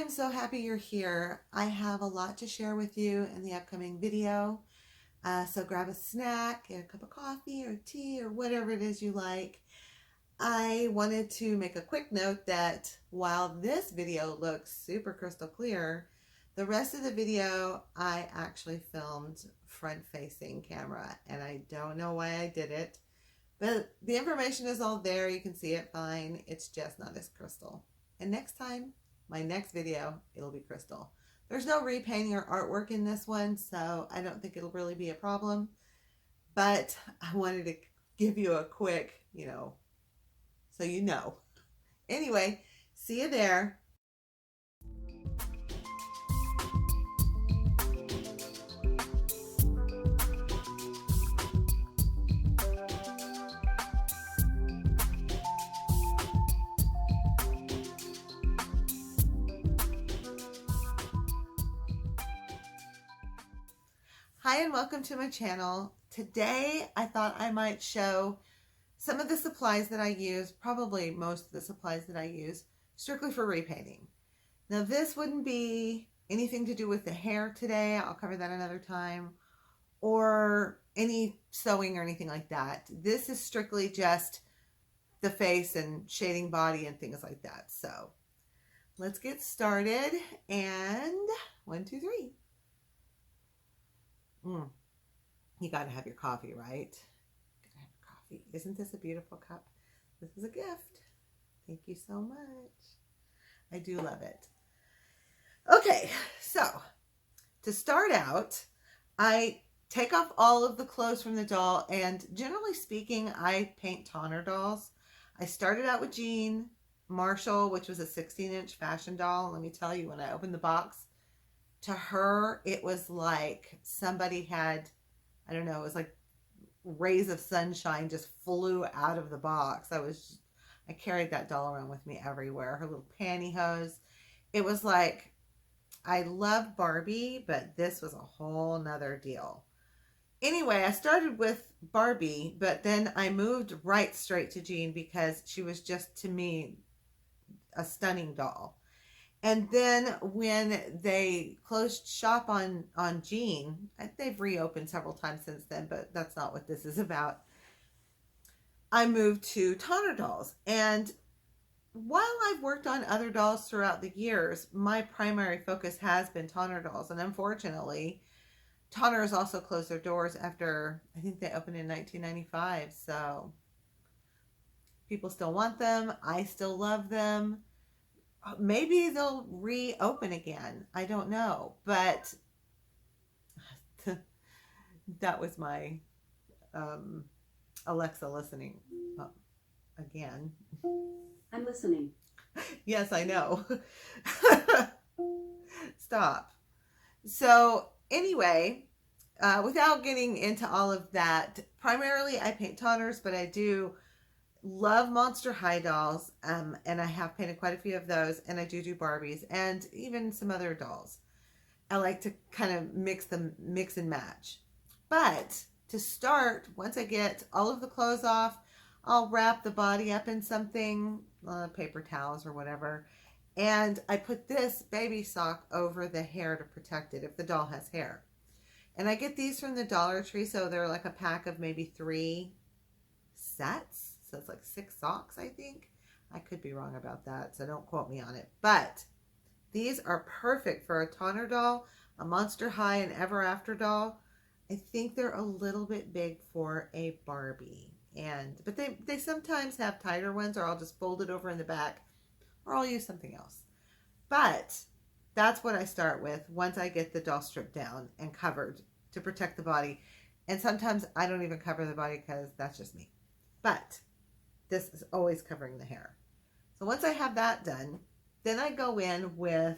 I'm so happy you're here. I have a lot to share with you in the upcoming video. So grab a snack, get a cup of coffee or tea or whatever it is you like. I wanted to make a quick note that while this video looks super crystal clear, the rest of the video I actually filmed front-facing camera, and I don't know why I did it, but the information is all there. You can see it fine. It's just not as crystal. And next time, my next video, it'll be crystal. There's no repainting or artwork in this one, so I don't think it'll really be a problem. But I wanted to give you a quick, so you know. Anyway, see you there. Hi and welcome to my channel. Today I thought I might show some of the supplies that I use, probably most of the supplies that I use, strictly for repainting. Now this wouldn't be anything to do with the hair today, I'll cover that another time, or any sewing or anything like that. This is strictly just the face and shading body and things like that. So let's get started, and 1, 2, 3. You got to have your coffee, right? Gotta have your coffee. Isn't this a beautiful cup? This is a gift. Thank you so much. I do love it. Okay, so to start out, I take off all of the clothes from the doll, and generally speaking, I paint toner dolls. I started out with Jean Marshall, which was a 16-inch fashion doll. Let me tell you, when I opened the box, to her, it was like somebody had, I don't know, it was like rays of sunshine just flew out of the box. I carried that doll around with me everywhere. Her little pantyhose. It was like, I love Barbie, but this was a whole nother deal. Anyway, I started with Barbie, but then I moved right straight to Jean because she was just, to me, a stunning doll. And then when they closed shop on Jean, they've reopened several times since then, but that's not what this is about. I moved to toner dolls. And while I've worked on other dolls throughout the years, my primary focus has been toner dolls. And unfortunately, Toners also closed their doors after, I think they opened in 1995. So people still want them. I still love them. Maybe they'll reopen again. I don't know. But that was my Alexa listening again. I'm listening. Yes, I know. Stop. So anyway, without getting into all of that, primarily I paint toners, but I do love Monster High dolls, and I have painted quite a few of those, and I do Barbies and even some other dolls. I like to kind of mix and match. But to start, once I get all of the clothes off, I'll wrap the body up in something, paper towels or whatever, and I put this baby sock over the hair to protect it if the doll has hair. And I get these from the Dollar Tree, so they're like a pack of maybe 3 sets. So it's like 6 socks, I think. I could be wrong about that, so don't quote me on it. But these are perfect for a toner doll, a Monster High, and Ever After doll. I think they're a little bit big for a Barbie. But they sometimes have tighter ones, or I'll just fold it over in the back, or I'll use something else. But that's what I start with once I get the doll stripped down and covered to protect the body. And sometimes I don't even cover the body because that's just me. But this is always covering the hair. So once I have that done, then I go in with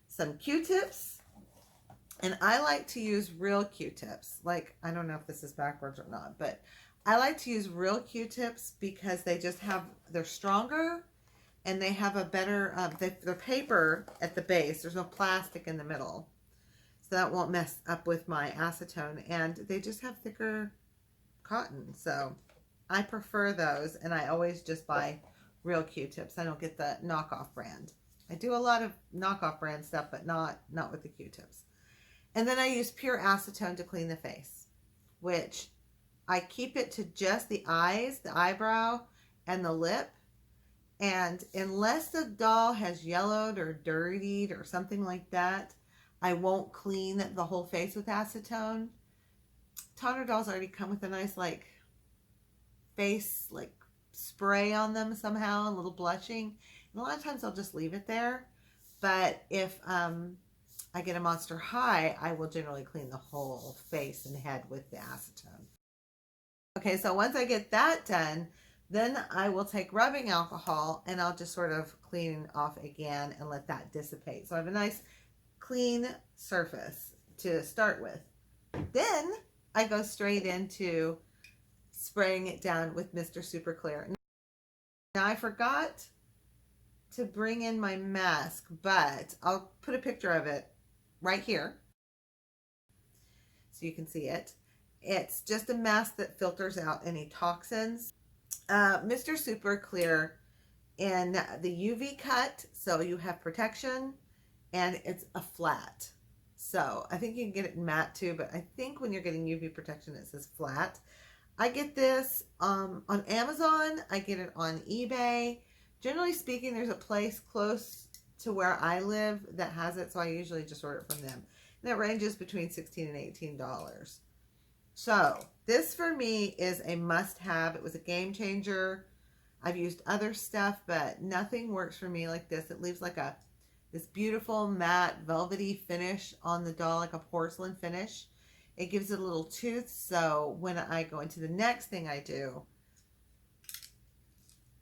some Q-tips. And I like to use real Q-tips. Like, I don't know if this is backwards or not, but I like to use real Q-tips because they just they're stronger, and they have a better, they're paper at the base. There's no plastic in the middle. So that won't mess up with my acetone. And they just have thicker cotton. So I prefer those, and I always just buy real Q-tips. I don't get the knockoff brand. I do a lot of knockoff brand stuff, but not with the Q-tips. And then I use pure acetone to clean the face, which I keep it to just the eyes, the eyebrow, and the lip. And unless the doll has yellowed or dirtied or something like that, I won't clean the whole face with acetone. Toner dolls already come with a nice like face like spray on them somehow, a little blushing. And a lot of times I'll just leave it there. But if I get a Monster High, I will generally clean the whole face and head with the acetone. Okay, so once I get that done, then I will take rubbing alcohol and I'll just sort of clean off again and let that dissipate. So I have a nice clean surface to start with. Then I go straight into spraying it down with Mr. Super Clear. Now I forgot to bring in my mask, but I'll put a picture of it right here so you can see it. It's just a mask that filters out any toxins. Mr. Super Clear in the UV cut, so you have protection, and it's a flat. So I think you can get it in matte too, but I think when you're getting UV protection, it says flat. I get this on Amazon. I get it on eBay. Generally speaking, there's a place close to where I live that has it, so I usually just order it from them. And it ranges between $16 and $18. So this for me is a must-have. It was a game changer. I've used other stuff, but nothing works for me like this. It leaves like this beautiful matte velvety finish on the doll, like a porcelain finish. It gives it a little tooth, so when I go into the next thing I do,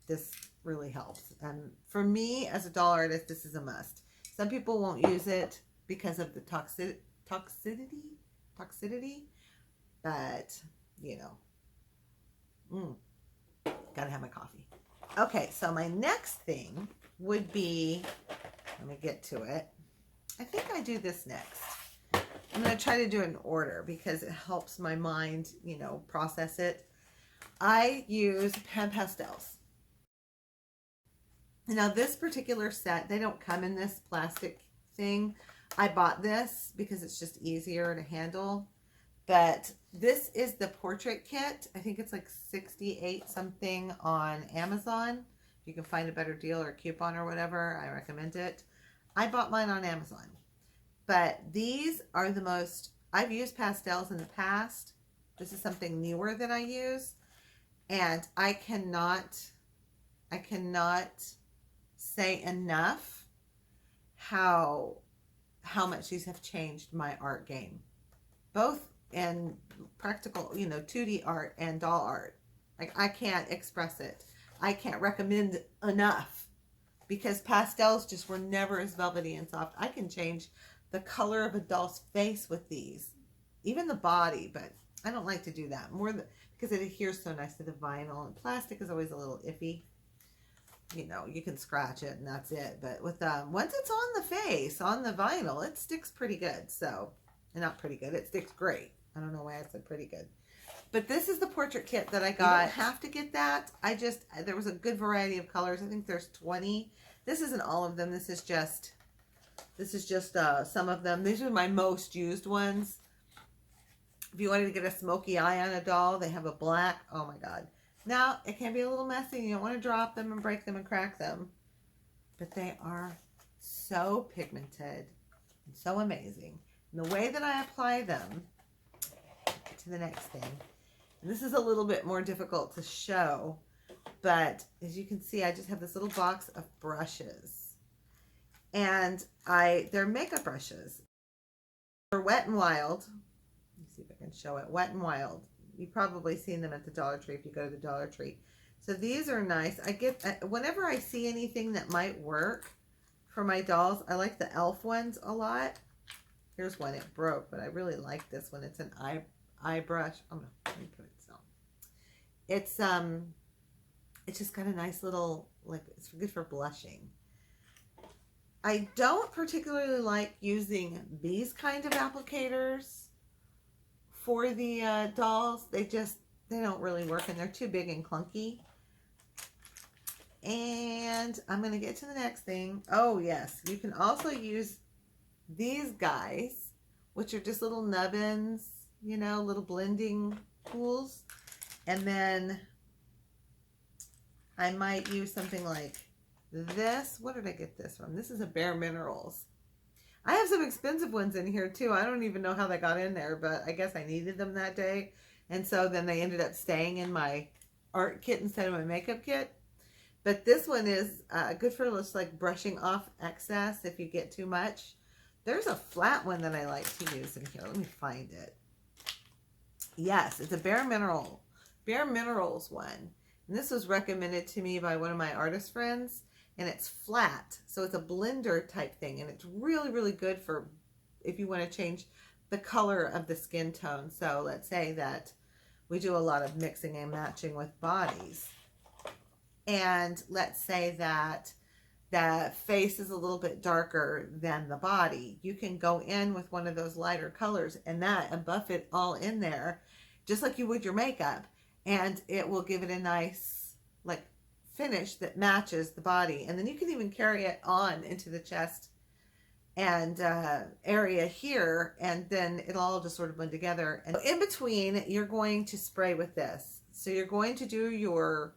this really helps. And for me, as a doll artist, this is a must. Some people won't use it because of the toxicity, but, you know, gotta have my coffee. Okay, so my next thing would be, let me get to it. I think I do this next. I'm going to try to do it in order because it helps my mind, you know, process it. I use PanPastels. Now this particular set, they don't come in this plastic thing. I bought this because it's just easier to handle. But this is the portrait kit. I think it's like 68 something on Amazon. If you can find a better deal or a coupon or whatever, I recommend it. I bought mine on Amazon. But these are the most, I've used pastels in the past. This is something newer that I use. And I cannot say enough how much these have changed my art game. Both in practical, you know, 2D art and doll art. Like, I can't express it. I can't recommend enough because pastels just were never as velvety and soft. I can change the color of a doll's face with these, even the body, but I don't like to do that because it adheres so nice to the vinyl, and plastic is always a little iffy. You know, you can scratch it and that's it. But with once it's on the face, on the vinyl, it sticks pretty good. So, not pretty good, it sticks great. I don't know why I said pretty good. But this is the portrait kit that I got. You don't have to get that. There was a good variety of colors. I think there's 20. This isn't all of them. This is just some of them. These are my most used ones. If you wanted to get a smoky eye on a doll, they have a black. Oh my God. Now, it can be a little messy. You don't want to drop them and break them and crack them. But they are so pigmented and so amazing. And the way that I apply them, to the next thing, and this is a little bit more difficult to show, but as you can see, I just have this little box of brushes. And they're makeup brushes. They're Wet n Wild. Let me see if I can show it. Wet n Wild. You've probably seen them at the Dollar Tree if you go to the Dollar Tree. So these are nice. Whenever I see anything that might work for my dolls, I like the e.l.f. ones a lot. Here's one. It broke, but I really like this one. It's an eye brush. Oh no, let me put it down. It's just got a nice little, like, it's good for blushing. I don't particularly like using these kind of applicators for the dolls. They don't really work, and they're too big and clunky. And I'm going to get to the next thing. Oh, yes. You can also use these guys, which are just little nubbins, you know, little blending tools. And then I might use something like this. What did I get this from? This is a Bare Minerals. I have some expensive ones in here too. I don't even know how they got in there, but I guess I needed them that day. And so then they ended up staying in my art kit instead of my makeup kit. But this one is good for just like brushing off excess if you get too much. There's a flat one that I like to use in here. Let me find it. Yes, it's a Bare Minerals one. And this was recommended to me by one of my artist friends. And it's flat. So it's a blender type thing. And it's really, really good for if you want to change the color of the skin tone. So let's say that we do a lot of mixing and matching with bodies. And let's say that the face is a little bit darker than the body. You can go in with one of those lighter colors and buff it all in there, just like you would your makeup. And it will give it a nice, like, finish that matches the body. And then you can even carry it on into the chest and area here, and then it'll all just sort of blend together. And in between, you're going to spray with this. So you're going to do your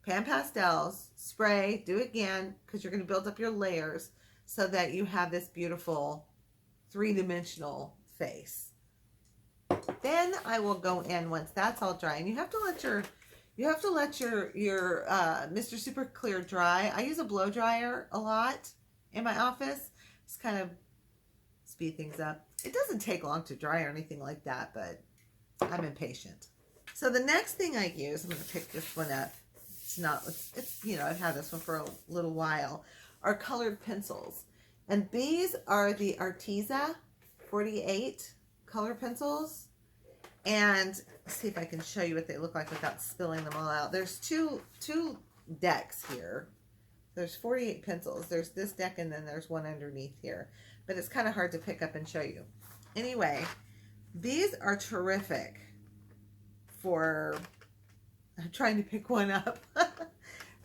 PanPastels, spray, do it again, because you're going to build up your layers so that you have this beautiful three-dimensional face. Then I will go in once that's all dry, and you have to let your Mr. Super Clear dry. I use a blow dryer a lot in my office. Just kind of speed things up. It doesn't take long to dry or anything like that, but I'm impatient. So the next thing I use, I'm going to pick this one up. It's you know, I've had this one for a little while, are colored pencils. And these are the Arteza 48 color pencils. And let's see if I can show you what they look like without spilling them all out. There's two decks here. There's 48 pencils. There's this deck and then there's one underneath here. But it's kind of hard to pick up and show you. Anyway, these are terrific for... I'm trying to pick one up.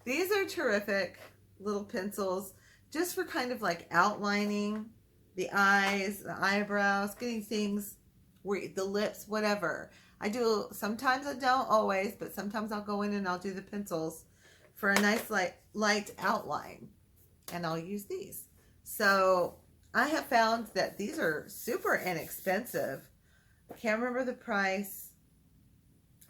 These are terrific little pencils just for kind of like outlining the eyes, the eyebrows, getting things where the lips, whatever. I do, sometimes I don't always, but sometimes I'll go in and I'll do the pencils for a nice light outline, and I'll use these. So I have found that these are super inexpensive. I can't remember the price,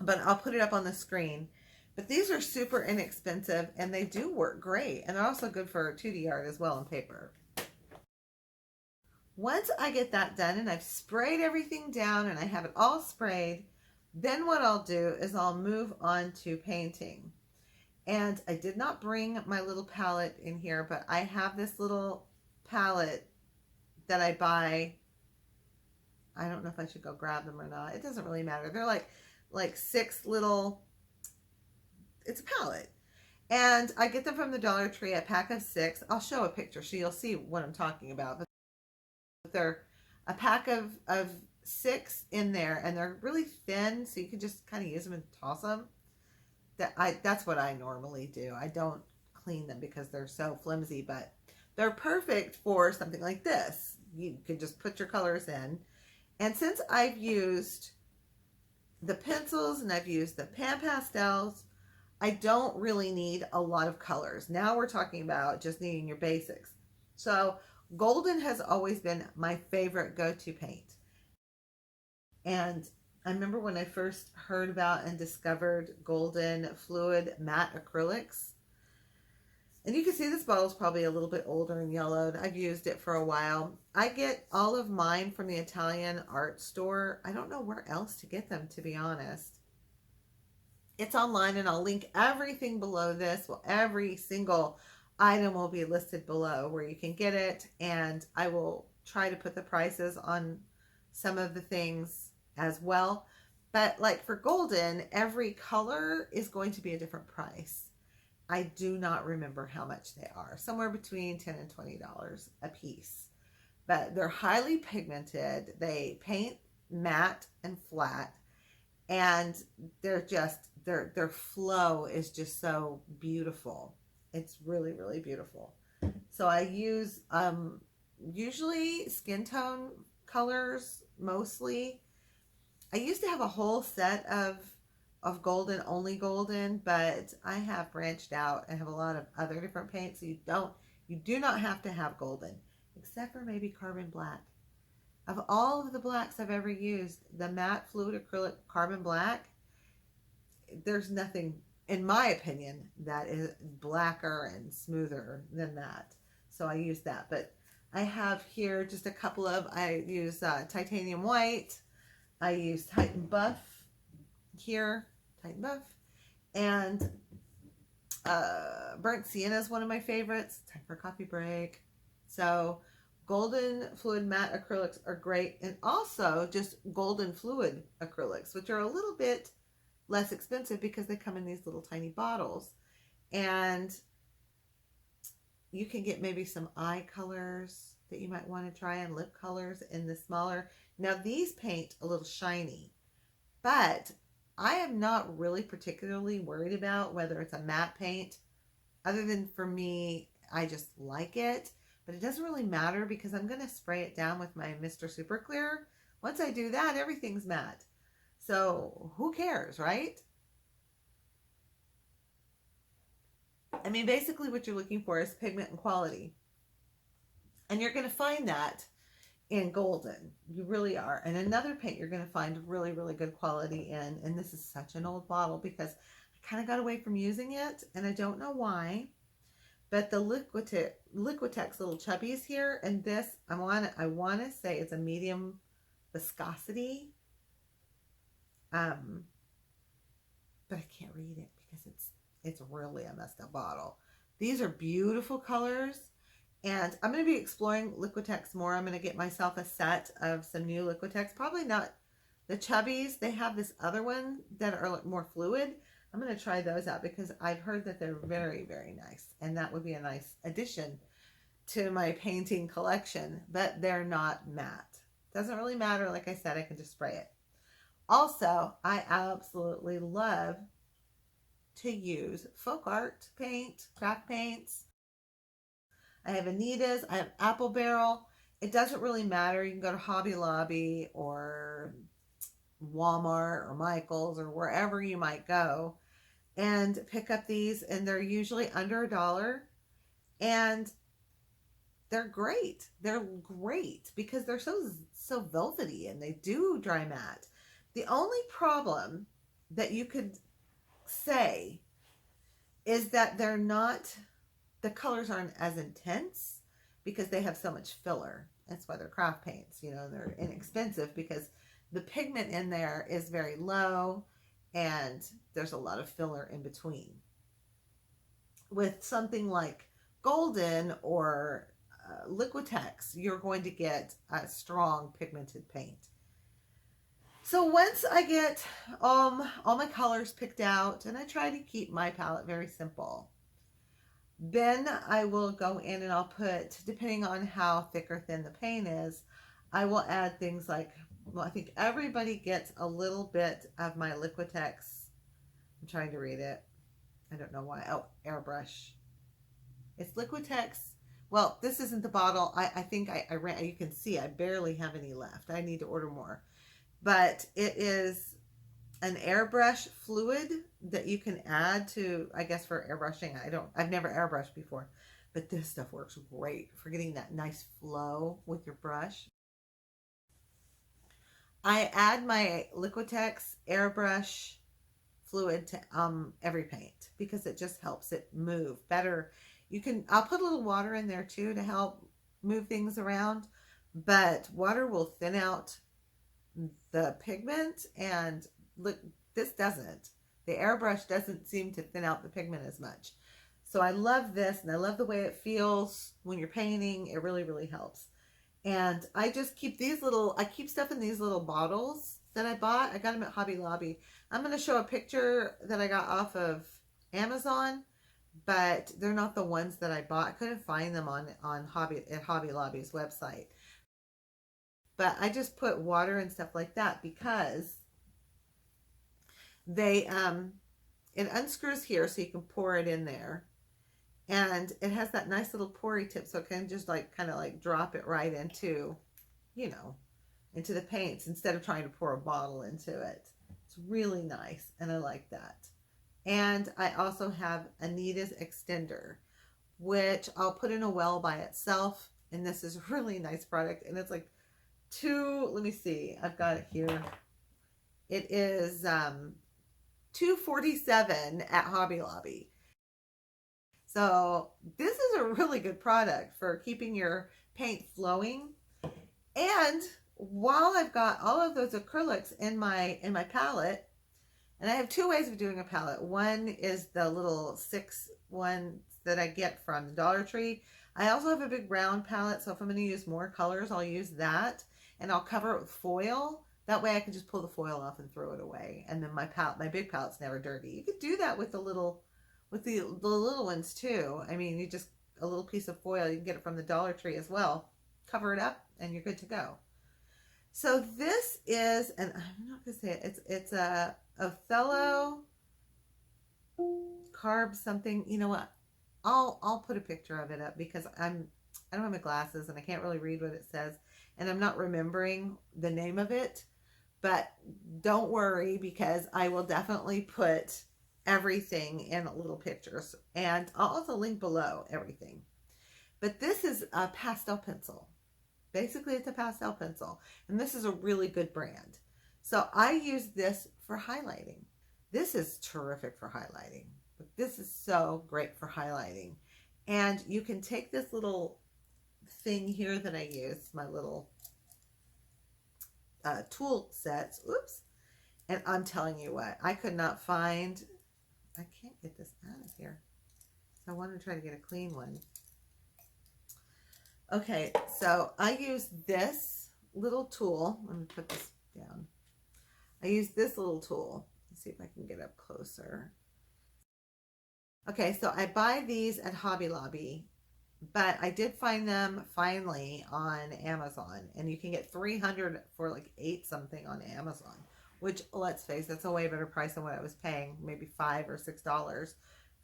but I'll put it up on the screen. But these are super inexpensive and they do work great. And they're also good for 2D art as well on paper. Once I get that done and I've sprayed everything down and I have it all sprayed, then what I'll do is I'll move on to painting. And I did not bring my little palette in here, but I have this little palette that I buy. I don't know if I should go grab them or not. It doesn't really matter. They're like 6 little, it's a palette. And I get them from the Dollar Tree, a pack of 6. I'll show a picture so you'll see what I'm talking about. But they're a pack of 6 in there, and they're really thin, so you can just kind of use them and toss them. That's what I normally do. I don't clean them because they're so flimsy, but they're perfect for something like this. You could just put your colors in. And since I've used the pencils and I've used the PanPastels, I don't really need a lot of colors. Now we're talking about just needing your basics. So golden has always been my favorite go-to paint. And I remember when I first heard about and discovered golden fluid matte acrylics. And you can see this bottle is probably a little bit older and yellowed. I've used it for a while. I get all of mine from the Italian art store. I don't know where else to get them, to be honest. It's online, and I'll link everything below this. Well, every single item will be listed below where you can get it. And I will try to put the prices on some of the things as well. But like for golden, every color is going to be a different price. I do not remember how much they are. Somewhere between $10 and $20 a piece. But they're highly pigmented. They paint matte and flat. And they're just their flow is just so beautiful. It's really, really beautiful. So I use usually skin tone colors mostly. I used to have a whole set of golden, only golden, but I have branched out and have a lot of other different paints. So you do not have to have golden, except for maybe carbon black. Of all of the blacks I've ever used, the matte fluid acrylic carbon black, there's nothing, in my opinion, that is blacker and smoother than that. So I use that. But I have here just a couple of, I use titanium white. I use Titan Buff here, Titan Buff. And burnt sienna is one of my favorites. Time for a coffee break. So golden fluid matte acrylics are great. And also just golden fluid acrylics, which are a little bit less expensive because they come in these little tiny bottles. And you can get maybe some eye colors that you might want to try, and lip colors in the smaller. Now these paint a little shiny, but I am not really particularly worried about whether it's a matte paint. Other than for me, I just like it, but it doesn't really matter because I'm going to spray it down with my Mr. Super Clear. Once I do that, everything's matte. So who cares, right? I mean, basically what you're looking for is pigment and quality. And you're going to find that in golden. You really are. And another paint you're going to find really, really good quality in, and this is such an old bottle because I kind of got away from using it, and I don't know why, but the Liquitex little chubbies here, and this, I want to say it's a medium viscosity. But I can't read it because it's really a messed up bottle. These are beautiful colors, and I'm going to be exploring Liquitex more. I'm going to get myself a set of some new Liquitex. Probably not the chubbies. They have this other one that are more fluid. I'm going to try those out because I've heard that they're very, very nice, and that would be a nice addition to my painting collection, but they're not matte. Doesn't really matter. Like I said, I can just spray it. Also, I absolutely love to use folk art paint, craft paints. I have Anita's, I have Apple Barrel. It doesn't really matter. You can go to Hobby Lobby or Walmart or Michael's or wherever you might go and pick up these, and they're usually under $1, and they're great. They're great because they're so velvety, and they do dry matte. The only problem that you could say is that they're not, the colors aren't as intense because they have so much filler. That's why they're craft paints, you know, they're inexpensive because the pigment in there is very low and there's a lot of filler in between. With something like golden or Liquitex, you're going to get a strong pigmented paint. So once I get all my colors picked out, and I try to keep my palette very simple, then I will go in and I'll put, depending on how thick or thin the paint is, I will add things like, well, I think everybody gets a little bit of my Liquitex. I'm trying to read it. I don't know why. Oh, Airbrush. It's Liquitex. Well, this isn't the bottle. I think I ran, you can see I barely have any left. I need to order more. But it is an airbrush fluid that you can add to, I guess, for airbrushing. I've never airbrushed before, but this stuff works great for getting that nice flow with your brush. I add my Liquitex airbrush fluid to every paint because it just helps it move better. I'll put a little water in there too to help move things around, but water will thin out the pigment, and look, this doesn't. The airbrush doesn't seem to thin out the pigment as much. So I love this, and I love the way it feels when you're painting. It really, really helps. And I just keep I keep stuff in these little bottles that I bought. I got them at Hobby Lobby. I'm going to show a picture that I got off of Amazon, but they're not the ones that I bought. I couldn't find them at Hobby Lobby's website. But I just put water and stuff like that because they it unscrews here so you can pour it in there. And it has that nice little poury tip, so it can just like kind of like drop it right into, you know, into the paints instead of trying to pour a bottle into it. It's really nice, and I like that. And I also have Anita's extender, which I'll put in a well by itself. And this is a really nice product. And it's like let me see, I've got it here. It is $2.47 at Hobby Lobby. So this is a really good product for keeping your paint flowing. And while I've got all of those acrylics in my palette, and I have two ways of doing a palette. One is the little 6 ones that I get from the Dollar Tree. I also have a big round palette, so if I'm going to use more colors, I'll use that, and I'll cover it with foil. That way I can just pull the foil off and throw it away. And then my big palette's never dirty. You could do that with the little ones too. I mean, you just a little piece of foil, you can get it from the Dollar Tree as well. Cover it up and you're good to go. So this is, and I'm not gonna say it, it's a Othello carb something. You know what? I'll put a picture of it up because I don't have my glasses and I can't really read what it says, and I'm not remembering the name of it. But don't worry, because I will definitely put everything in little pictures, and I'll also link below everything. But this is a pastel pencil. Basically, it's a pastel pencil, and this is a really good brand. So I use this for highlighting. This is terrific for highlighting. But this is so great for highlighting. And you can take this little thing here that I use, my little tool sets. Oops. And I'm telling you what, I could not find, I can't get this out of here. So I want to try to get a clean one. Okay, so I use this little tool. Let me put this down. I use this little tool. Let's see if I can get up closer. Okay, so I buy these at Hobby Lobby, but I did find them finally on Amazon, and you can get 300 for like 8 something on Amazon, which, let's face it, that's a way better price than what I was paying, maybe $5 or $6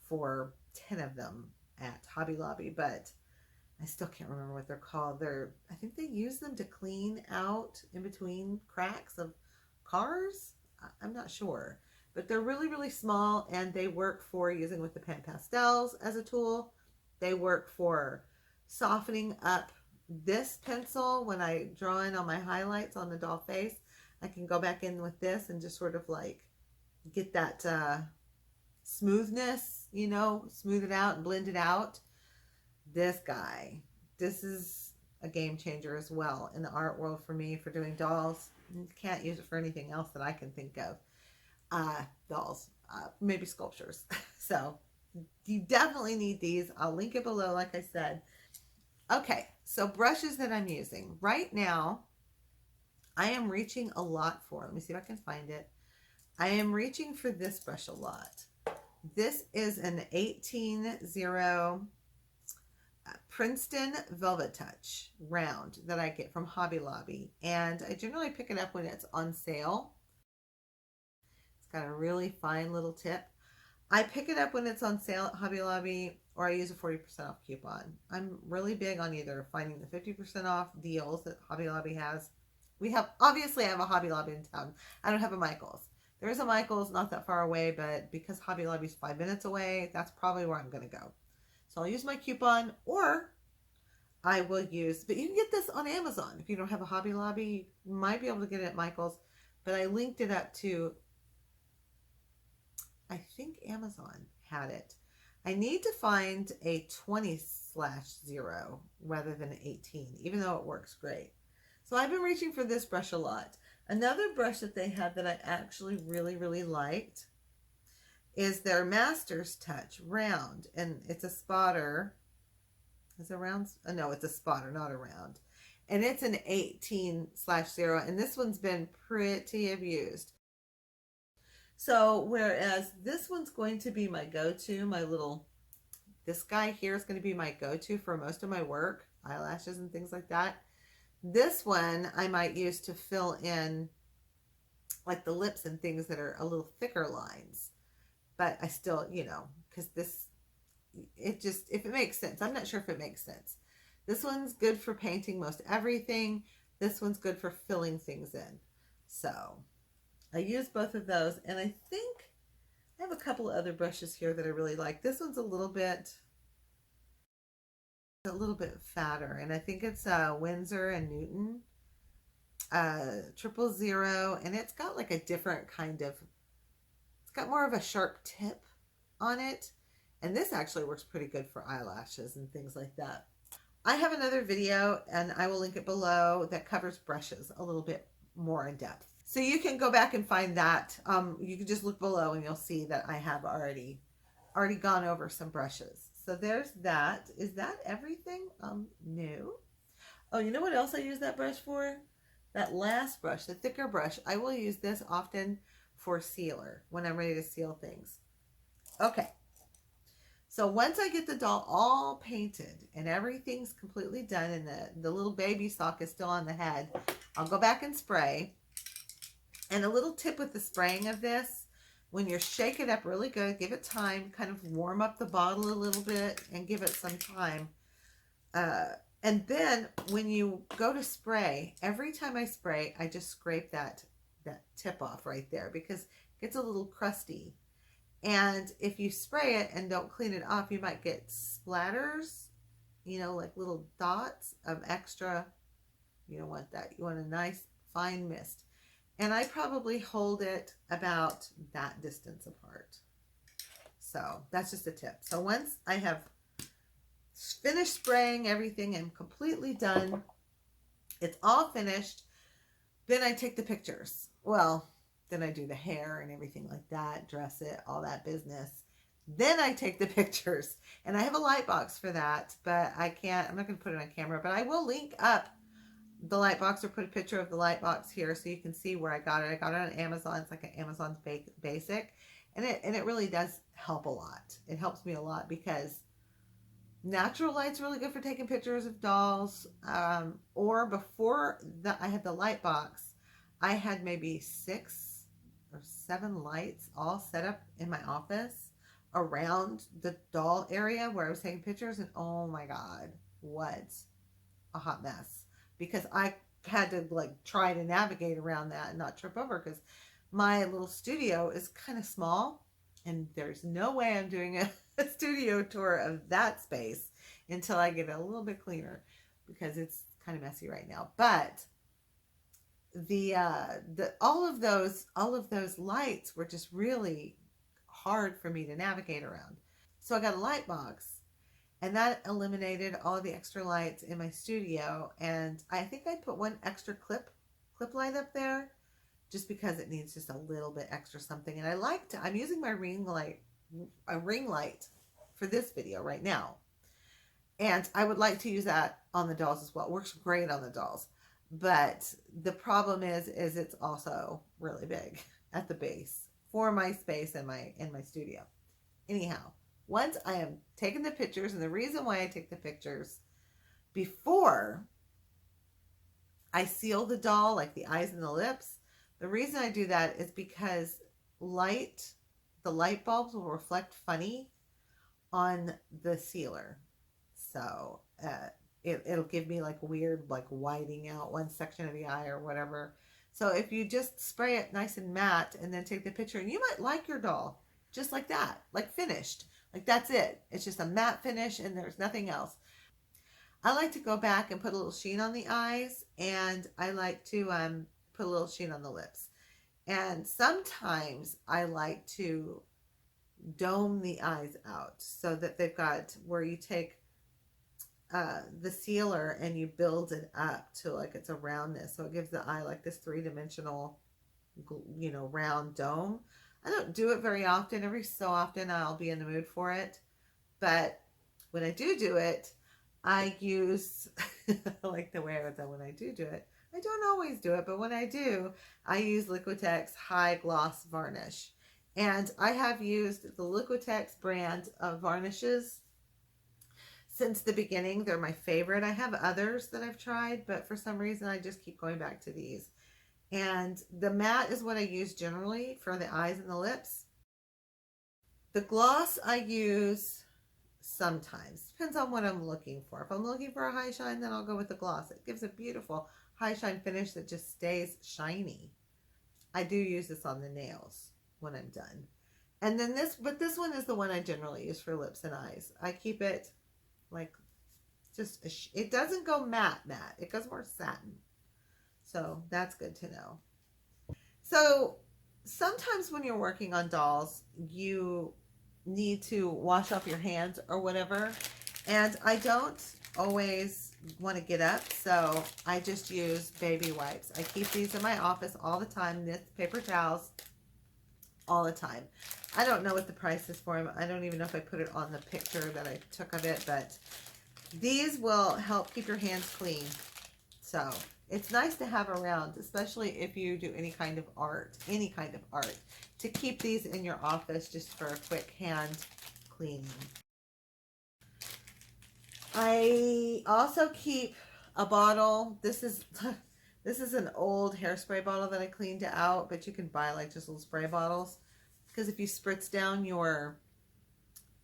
for 10 of them at Hobby Lobby. But I still can't remember what they're called. I think they use them to clean out in between cracks of cars. I'm not sure, but they're really, really small, and they work for using with the PanPastels as a tool. They work for softening up this pencil when I draw in on my highlights on the doll face. I can go back in with this and just sort of like get that smoothness, you know, smooth it out and blend it out. This guy, this is a game changer as well in the art world for me for doing dolls. Can't use it for anything else that I can think of. Dolls, maybe sculptures. So you definitely need these. I'll link it below, like I said. Okay, so brushes that I'm using right now, I am reaching a lot for. Let me see if I can find it. I am reaching for this brush a lot. This is an 18-0 Princeton Velvetouch round that I get from Hobby Lobby, and I generally pick it up when it's on sale. It's got a really fine little tip. I pick it up when it's on sale at Hobby Lobby, or I use a 40% off coupon. I'm really big on either finding the 50% off deals that Hobby Lobby has. Obviously I have a Hobby Lobby in town. I don't have a Michael's. There is a Michael's not that far away, but because Hobby Lobby's 5 minutes away, that's probably where I'm going to go. So I'll use my coupon, or I will use, but you can get this on Amazon. If you don't have a Hobby Lobby, you might be able to get it at Michael's, but I linked it up to, I think Amazon had it. I need to find a 20/0 rather than an 18, even though it works great. So I've been reaching for this brush a lot. Another brush that they had that I actually really, really liked is their Master's Touch round, and it's a spotter. Is it round? Oh, no, it's a spotter, not a round. And it's an 18/0, and this one's been pretty abused. So whereas this one's going to be my go-to, this guy here is going to be my go-to for most of my work, eyelashes and things like that. This one I might use to fill in like the lips and things that are a little thicker lines. but I still, you know, because this, it just, if it makes sense. I'm not sure if it makes sense. This one's good for painting most everything. This one's good for filling things in. So I use both of those, and I think I have a couple of other brushes here that I really like. This one's a little bit fatter, and I think it's Winsor and Newton 000, and it's got like a different kind of, it's got more of a sharp tip on it, and this actually works pretty good for eyelashes and things like that. I have another video, and I will link it below, that covers brushes a little bit more in depth. So you can go back and find that. You can just look below and you'll see that I have already gone over some brushes. So there's that. Is that everything? No. Oh, you know what else I use that brush for? That last brush, the thicker brush. I will use this often for sealer when I'm ready to seal things. Okay. So once I get the doll all painted and everything's completely done and the little baby sock is still on the head, I'll go back and spray. And a little tip with the spraying of this, when you're shaking it up really good, give it time, kind of warm up the bottle a little bit and give it some time. And then when you go to spray, every time I spray, I just scrape that tip off right there because it gets a little crusty. And if you spray it and don't clean it off, you might get splatters, you know, like little dots of extra. You don't want that. You want a nice fine mist. And I probably hold it about that distance apart. So that's just a tip. So once I have finished spraying everything and completely done, it's all finished, then I take the pictures. Well, then I do the hair and everything like that, dress it, all that business. Then I take the pictures. And I have a light box for that, but I'm not going to put it on camera, but I will link up the light box or put a picture of the light box here so you can see where I got it. I got it on Amazon. It's like an Amazon basic, and it really does help a lot. It helps me a lot because natural light's really good for taking pictures of dolls. Or before I had the light box, I had maybe 6 or 7 lights all set up in my office around the doll area where I was taking pictures, and oh my God, what a hot mess. Because I had to like try to navigate around that and not trip over because my little studio is kind of small and there's no way I'm doing a studio tour of that space until I get it a little bit cleaner because it's kind of messy right now. But all of those lights were just really hard for me to navigate around. So I got a light box. And that eliminated all the extra lights in my studio. And I think I put one extra clip light up there just because it needs just a little bit extra something. And I'm using my ring light for this video right now. And I would like to use that on the dolls as well. It works great on the dolls. But the problem is it's also really big at the base for my space in my studio. Anyhow. Once I am taking the pictures, and the reason why I take the pictures before I seal the doll, like the eyes and the lips, the reason I do that is because the light bulbs will reflect funny on the sealer. So it'll give me like weird, like whiting out one section of the eye or whatever. So if you just spray it nice and matte and then take the picture, and you might like your doll just like that, like finished. Like that's it. It's just a matte finish and there's nothing else. I like to go back and put a little sheen on the eyes, and I like to put a little sheen on the lips. And sometimes I like to dome the eyes out so that they've got where you take the sealer and you build it up to like it's a roundness. So it gives the eye like this 3-dimensional, you know, round dome. I don't do it very often. Every so often I'll be in the mood for it. But when I do it, I use, I like the way I would say when I do it. I don't always do it, but when I do, I use Liquitex High Gloss Varnish. And I have used the Liquitex brand of varnishes since the beginning. They're my favorite. I have others that I've tried, but for some reason I just keep going back to these. And the matte is what I use generally for the eyes and the lips. The gloss I use sometimes. Depends on what I'm looking for. If I'm looking for a high shine, then I'll go with the gloss. It gives a beautiful high shine finish that just stays shiny. I do use this on the nails when I'm done. And then this one is the one I generally use for lips and eyes. I keep it like just, it doesn't go matte. It goes more satin. So that's good to know. So sometimes when you're working on dolls, you need to wash off your hands or whatever. And I don't always want to get up, so I just use baby wipes. I keep these in my office all the time, this paper towels all the time. I don't know what the price is for them. I don't even know if I put it on the picture that I took of it, but these will help keep your hands clean. So it's nice to have around, especially if you do any kind of art, to keep these in your office just for a quick hand cleaning. I also keep a bottle. This is an old hairspray bottle that I cleaned out, but you can buy like just little spray bottles, because if you spritz down your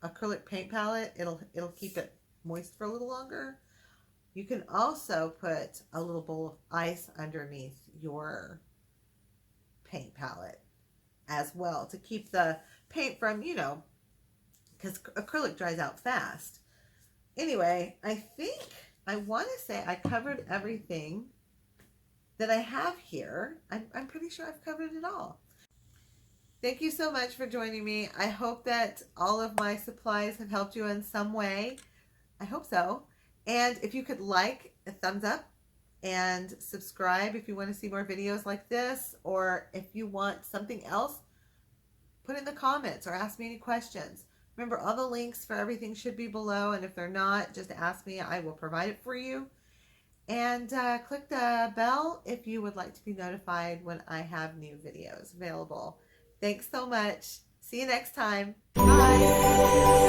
acrylic paint palette, it'll keep it moist for a little longer. You can also put a little bowl of ice underneath your paint palette as well to keep the paint from, because acrylic dries out fast. Anyway, I think I want to say I covered everything that I have here. I'm pretty sure I've covered it all. Thank you so much for joining me. I hope that all of my supplies have helped you in some way. I hope so. And if you could like, a thumbs up, and subscribe if you want to see more videos like this, or if you want something else, put in the comments or ask me any questions. Remember, all the links for everything should be below, and if they're not, just ask me. I will provide it for you. And click the bell if you would like to be notified when I have new videos available. Thanks so much. See you next time. Bye.